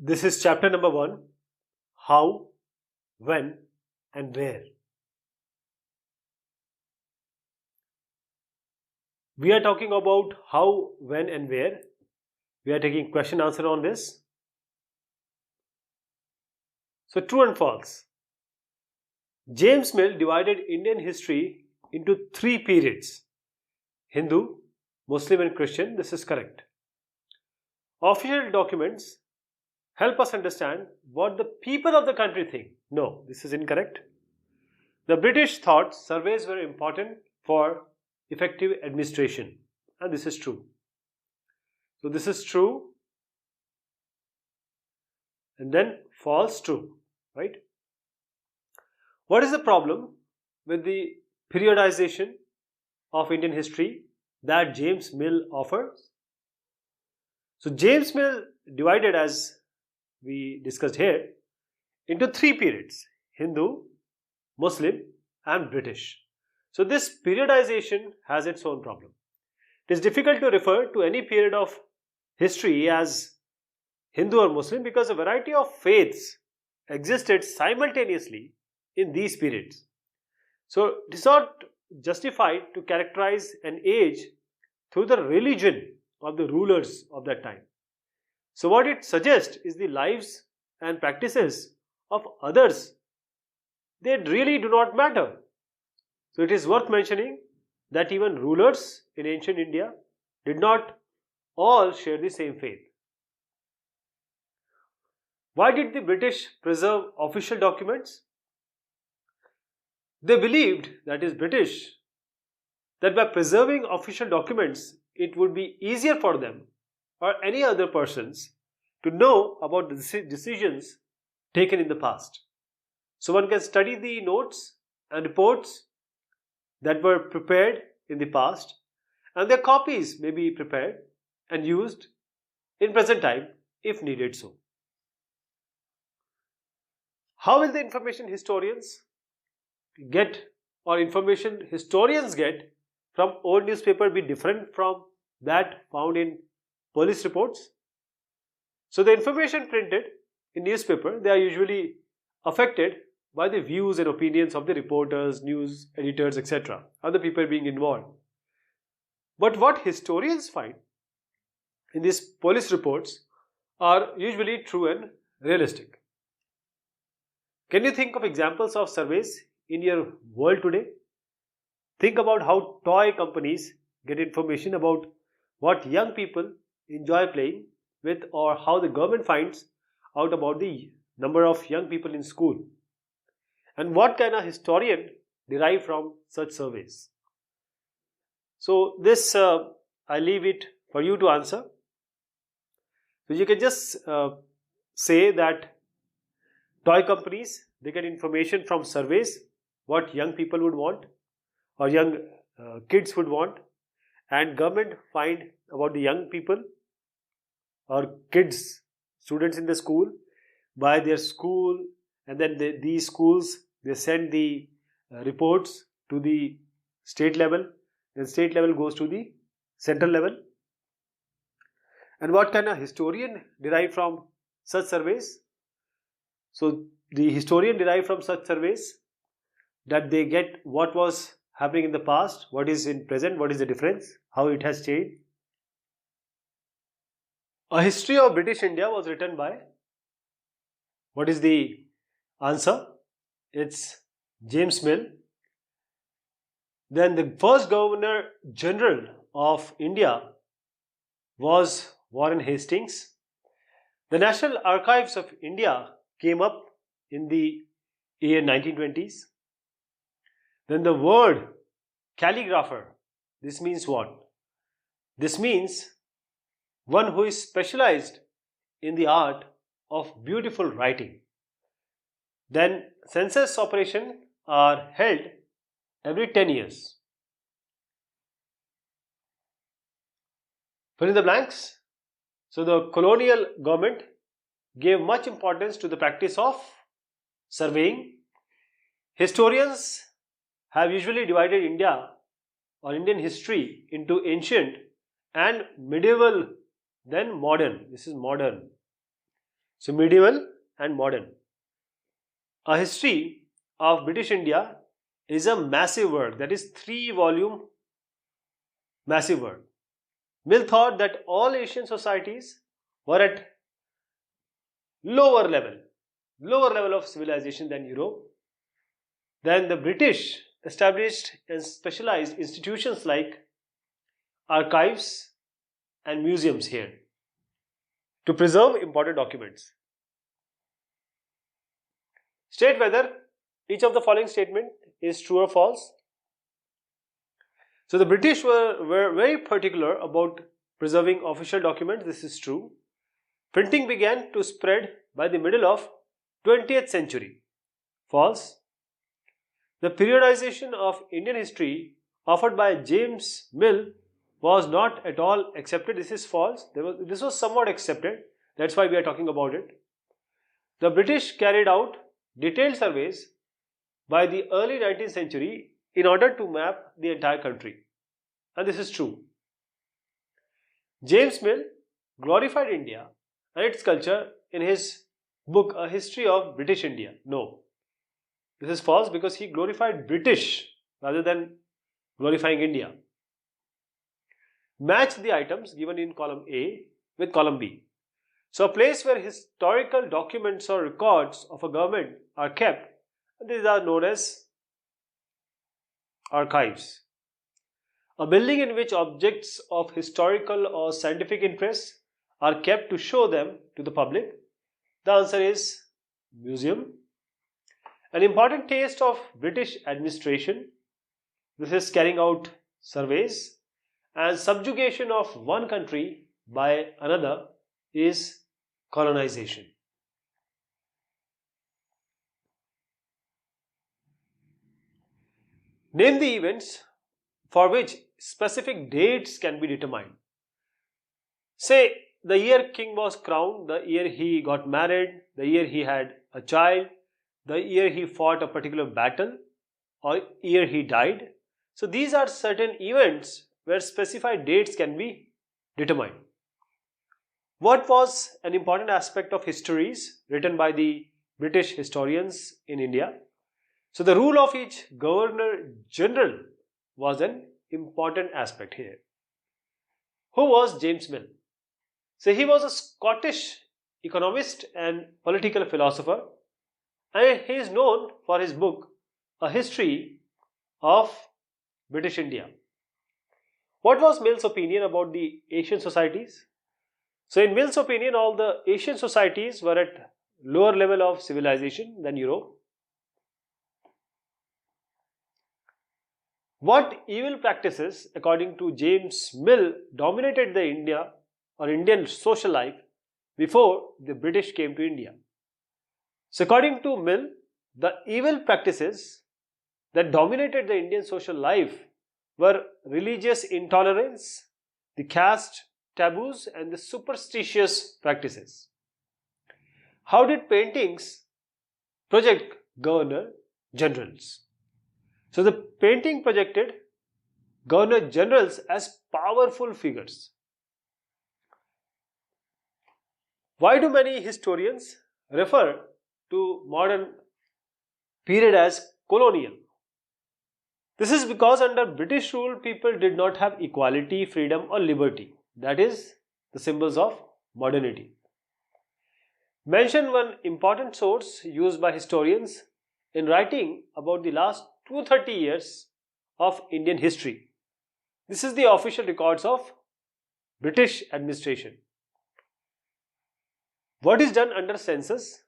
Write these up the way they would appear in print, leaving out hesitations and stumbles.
This is chapter number 1, how, when and where. We are talking about how, when and where. We are taking question answer on this. So true and false. James Mill divided Indian history into 3 periods: Hindu, Muslim and Christian. This is correct. Official documents help us understand what the people of the country think. No, this is incorrect. The British thought surveys were important for effective administration, and this is true. So this is true, and then false, true, right? What is the problem with the periodization of Indian history that James Mill offers? So James Mill divided, as we discussed here, into 3 periods: Hindu, Muslim and British. So this periodization has its own problem. It is difficult to refer to any period of history as Hindu or Muslim because a variety of faiths existed simultaneously in these periods. So it is not justified to characterize an age through the religion of the rulers of that time. So what it suggests is the lives and practices of others, they really do not matter. So it is worth mentioning that even rulers in ancient India did not all share the same faith. Why did the British preserve official documents? They believed, that is British, that by preserving official documents, it would be easier for them or any other persons to know about the decisions taken in the past. So one can study the notes and reports that were prepared in the past, and their copies may be prepared and used in present time if needed so. How will the information historians get, or information historians get, from old newspaper be different from that found in police reports? So the information printed in newspaper, they are usually affected by the views and opinions of the reporters, news editors, etc., other people being involved. But what historians find in these police reports are usually true and realistic. Can you think of examples of surveys in your world today? Think about how toy companies get information about what young people enjoy playing with, or how the government finds out about the number of young people in school. And what can a historian derive from such surveys? So this I leave it for you to answer. So you can just say that toy companies, they get information from surveys, what young people would want or young kids would want, and government find about the young people or kids, students in the school, by their school, and then these schools, they send the reports to the state level, and state level goes to the central level. And what can a historian derive from such surveys? So the historian derive from such surveys that they get what was happening in the past, what is in present, what is the difference, how it has changed. A history of British India was written by, what is the answer? It's James Mill. Then the first Governor General of India was Warren Hastings. The National Archives of India came up in the year 1920s. Then the word calligrapher, this means what? This means one who is specialized in the art of beautiful writing. Then census operations are held every 10 years. Fill in the blanks. So the colonial government gave much importance to the practice of surveying. Historians have usually divided India or Indian history into ancient and medieval, then modern. This is modern. So medieval and modern. A history of British India is a massive work, that is 3-volume massive work. Mill thought that all Asian societies were at lower level, lower level of civilization than Europe. Then the British established and specialized institutions like archives and museums here to preserve important documents. State whether each of the following statement is true or false. So the British were very particular about preserving official documents. This is true. Printing began to spread by the middle of 20th century. False. The periodization of Indian history offered by James Mill was not at all accepted. This is false. This was somewhat accepted. That's why we are talking about it. The British carried out detailed surveys by the early 19th century in order to map the entire country. And this is true. James Mill glorified India and its culture in his book A History of British India. No. This is false because he glorified British rather than glorifying India. Match the items given in column A with column B. So a place where historical documents or records of a government are kept, these are known as archives. A building in which objects of historical or scientific interest are kept to show them to the public, the answer is museum. An important taste of British administration, this is carrying out surveys, and subjugation of one country by another is colonization. Name the events for which specific dates can be determined. Say the year king was crowned, the year he got married, the year he had a child, the year he fought a particular battle, or year he died. So these are certain events where specified dates can be determined. What was an important aspect of histories written by the British historians in India? So the rule of each Governor General was an important aspect here. Who was James Mill? So he was a Scottish economist and political philosopher, and he is known for his book A History of British India. What was Mill's opinion about the Asian societies? So in Mill's opinion, all the Asian societies were at lower level of civilization than Europe. What evil practices, according to James Mill, dominated the Indian social life before the British came to India? So according to Mill, the evil practices that dominated the Indian social life were religious intolerance, the caste taboos, and the superstitious practices. How did paintings project governor generals? So the painting projected governor generals as powerful figures. Why do many historians refer to modern period as colonial? This is because under British rule, people did not have equality, freedom, or liberty. That is the symbols of modernity. Mention one important source used by historians in writing about the last 230 years of Indian history. This is the official records of British administration. What is done under census?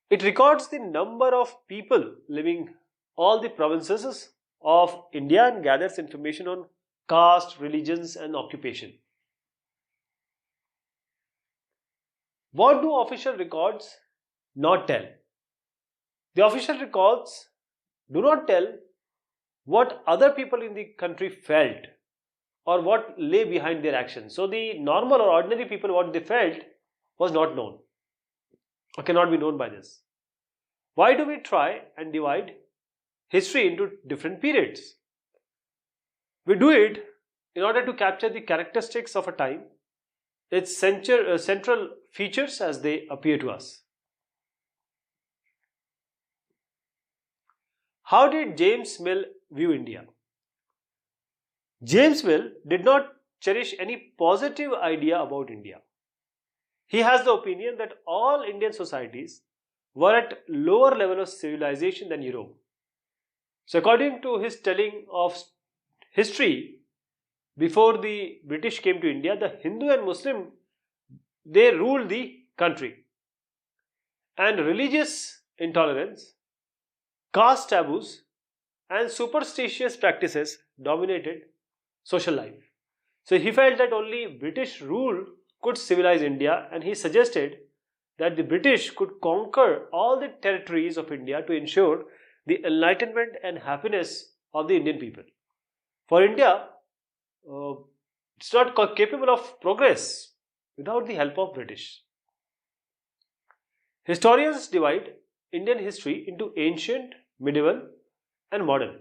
It records the number of people living all the provinces of India and gathers information on caste, religions, and occupation. What do official records not tell? The official records do not tell what other people in the country felt or what lay behind their actions. So the normal or ordinary people, what they felt was not known or cannot be known by this. Why do we try and divide history into different periods? We do it in order to capture the characteristics of a time its central features as they appear to us. How did James Mill view India? James Mill did not cherish any positive idea about India. He has the opinion that all Indian societies were at lower level of civilization than Europe. So according to his telling of history, before the British came to India, the Hindu and Muslim, they ruled the country. And religious intolerance, caste taboos, and superstitious practices dominated social life. So he felt that only British rule could civilize India, and he suggested that the British could conquer all the territories of India to ensure the enlightenment and happiness of the Indian people. For India, it's not capable of progress without the help of British. Historians divide Indian history into ancient, medieval, and modern.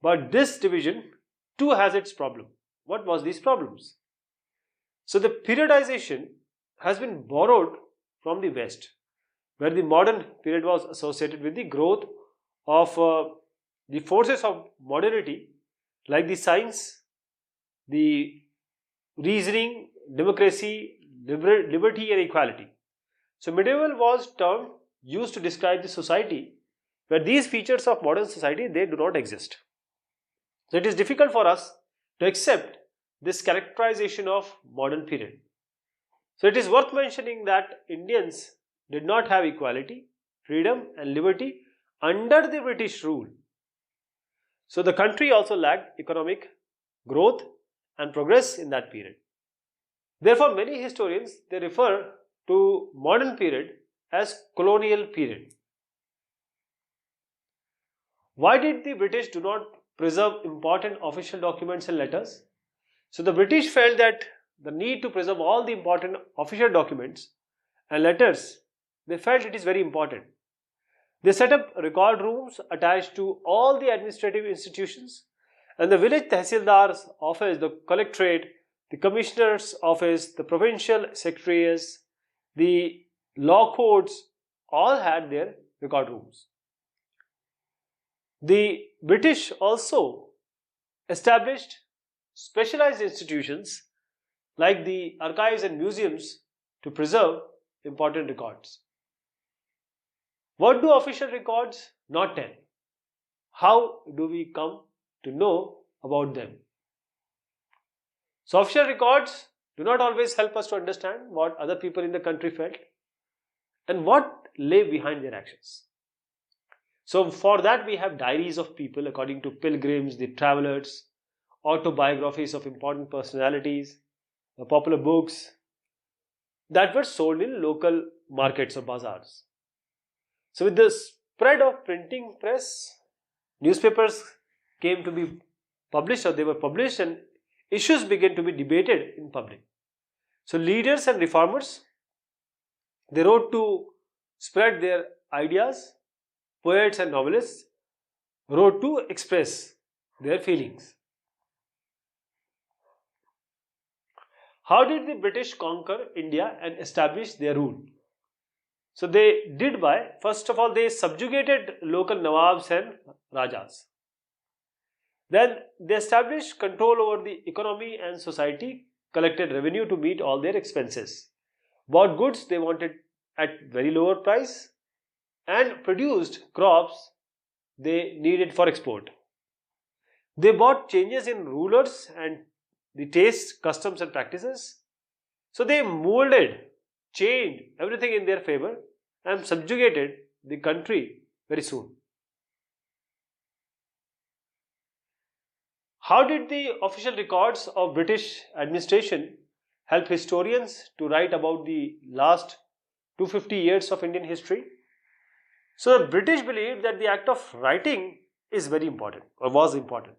But this division too has its problem. What was these problems? So the periodization has been borrowed from the West, where the modern period was associated with the growth of the forces of modernity like the science, the reasoning, democracy, liberty and equality. So medieval was term used to describe the society where these features of modern society, they do not exist. So it is difficult for us to accept this characterization of modern period. So it is worth mentioning that Indians did not have equality, freedom and liberty under the British rule. So the country also lacked economic growth and progress in that period. Therefore, many historians, they refer to modern period as colonial period. Why did the British do not preserve important official documents and letters? So the British felt that the need to preserve all the important official documents and letters, they felt it is very important. They set up record rooms attached to all the administrative institutions, and the village Tehsildar's office, the collectorate, the commissioner's office, the provincial secretaries, the law courts, all had their record rooms. The British also established specialized institutions like the archives and museums to preserve important records. What do official records not tell? How do we come to know about them? So official records do not always help us to understand what other people in the country felt and what lay behind their actions. So for that we have diaries of people according to pilgrims, the travelers, autobiographies of important personalities, popular books that were sold in local markets or bazaars. So with the spread of printing press, newspapers came to be published, or they were published, and issues began to be debated in public. So leaders and reformers, they wrote to spread their ideas. Poets and novelists wrote to express their feelings. How did the British conquer India and establish their rule? So they did by, first of all, they subjugated local Nawabs and Rajas. Then they established control over the economy and society, collected revenue to meet all their expenses, bought goods they wanted at very lower price, and produced crops they needed for export. They brought changes in rulers and the tastes, customs and practices. So they molded, changed everything in their favor and subjugated the country very soon. How did the official records of British administration help historians to write about the last 250 years of Indian history? So the British believed that the act of writing is very important, or was important.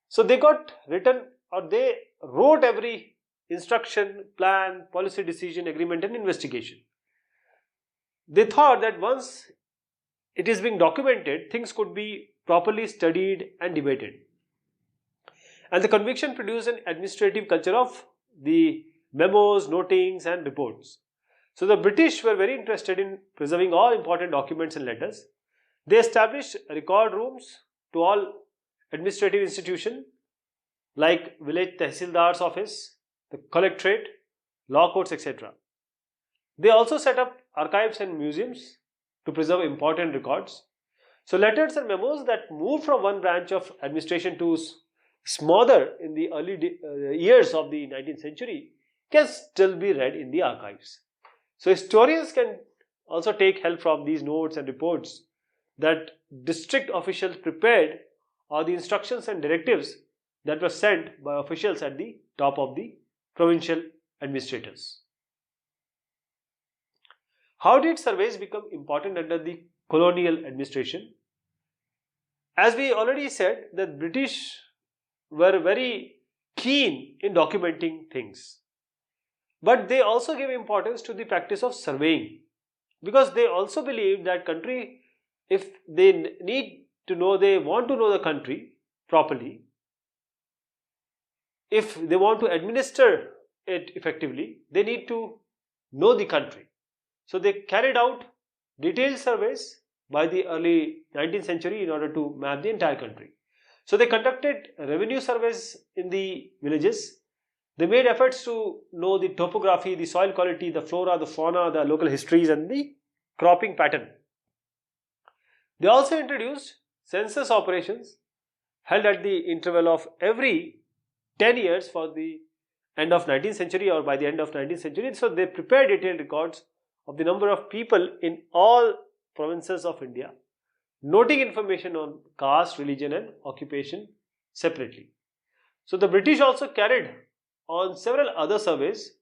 So they got written, or they wrote every instruction, plan, policy decision, agreement and investigation. They thought that once it is being documented, things could be properly studied and debated. And the conviction produced an administrative culture of the memos, notings and reports. So the British were very interested in preserving all important documents and letters. They established record rooms to all administrative institutions like village tehsildar's office, the collectorate, law courts, etc. They also set up archives and museums to preserve important records. So letters and memos that moved from one branch of administration to smaller in the early years of the 19th century can still be read in the archives. So historians can also take help from these notes and reports that district officials prepared, or the instructions and directives that were sent by officials at the top of the provincial administrators. How did surveys become important under the colonial administration? As we already said, the British were very keen in documenting things. But they also gave importance to the practice of surveying, because they also believed that country, if they need to know, they want to know the country properly, if they want to administer it effectively, they need to know the country. So they carried out detailed surveys by the early 19th century in order to map the entire country. So they conducted revenue surveys in the villages. They made efforts to know the topography, the soil quality, the flora, the fauna, the local histories and the cropping pattern. They also introduced census operations held at the interval of every 10 years for the end of 19th century or by the end of 19th century. So they prepared detailed records of the number of people in all provinces of India, noting information on caste, religion and occupation separately. So the British also carried on several other surveys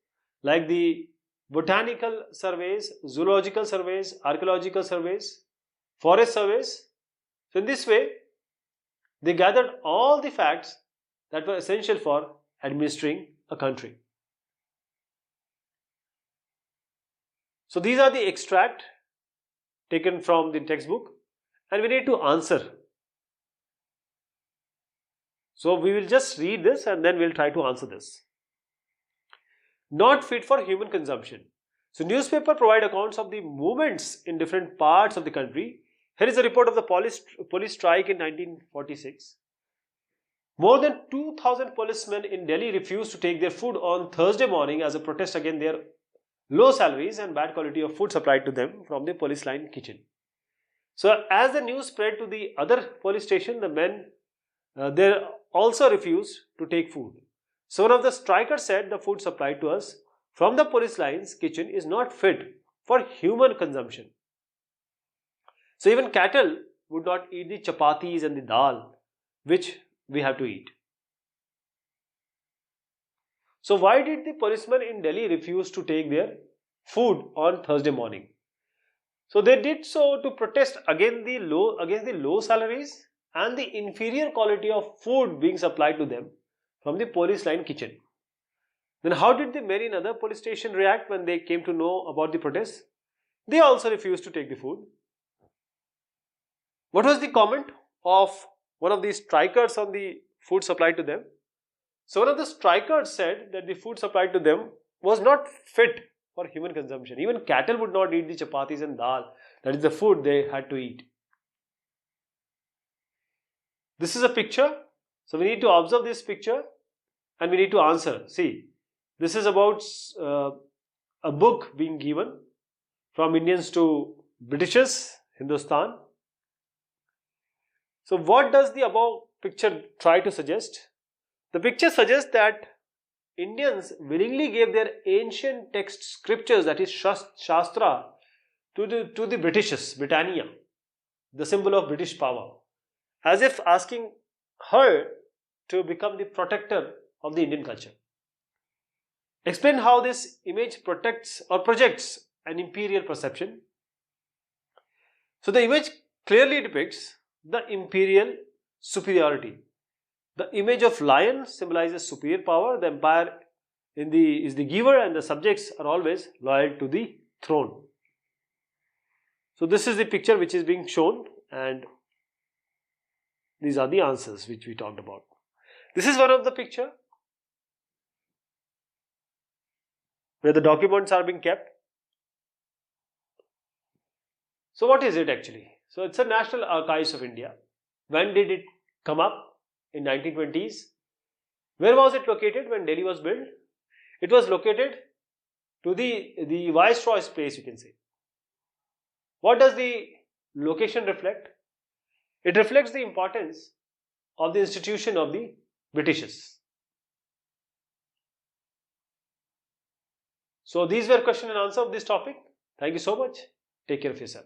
like the botanical surveys, zoological surveys, archaeological surveys, forest surveys. So in this way, they gathered all the facts that were essential for administering a country. So these are the extract taken from the textbook, and we need to answer. So we will just read this and then we'll try to answer this. Not fit for human consumption. So newspaper provide accounts of the movements in different parts of the country. Here is a report of the police strike in 1946. More than 2,000 policemen in Delhi refused to take their food on Thursday morning as a protest against their low salaries and bad quality of food supplied to them from the police line kitchen. So as the news spread to the other police station, the men they also refused to take food. So one of the strikers said, the food supplied to us from the police line's kitchen is not fit for human consumption. So even cattle would not eat the chapatis and the dal which we have to eat. So why did the policemen in Delhi refuse to take their food on Thursday morning? So they did so to protest against the low salaries and the inferior quality of food being supplied to them from the police line kitchen. Then how did the men in other police station react when they came to know about the protest? They also refused to take the food. What was the comment of one of the strikers on the food supplied to them? So one of the strikers said that the food supplied to them was not fit for human consumption. Even cattle would not eat the chapatis and dal. That is the food they had to eat. This is a picture. So we need to observe this picture and we need to answer. See, this is about a book being given from Indians to Britishers, Hindustan. So what does the above picture try to suggest? The picture suggests that Indians willingly gave their ancient text scriptures, that is Shastra, to the Britishers, Britannia, the symbol of British power, as if asking her to become the protector of the Indian culture. Explain how this image protects or projects an imperial perception. So the image clearly depicts the imperial superiority. The image of lion symbolizes superior power. The empire is the giver and the subjects are always loyal to the throne. So this is the picture which is being shown and these are the answers which we talked about. This is one of the picture. where the documents are being kept. So what is it actually? So it's a National Archives of India. When did it come up? In 1920s. Where was it located when Delhi was built? It was located to the Viceroy's place, you can say. What does the location reflect? It reflects the importance of the institution of the Britishes. So these were question and answer of this topic. Thank you so much. Take care of yourself.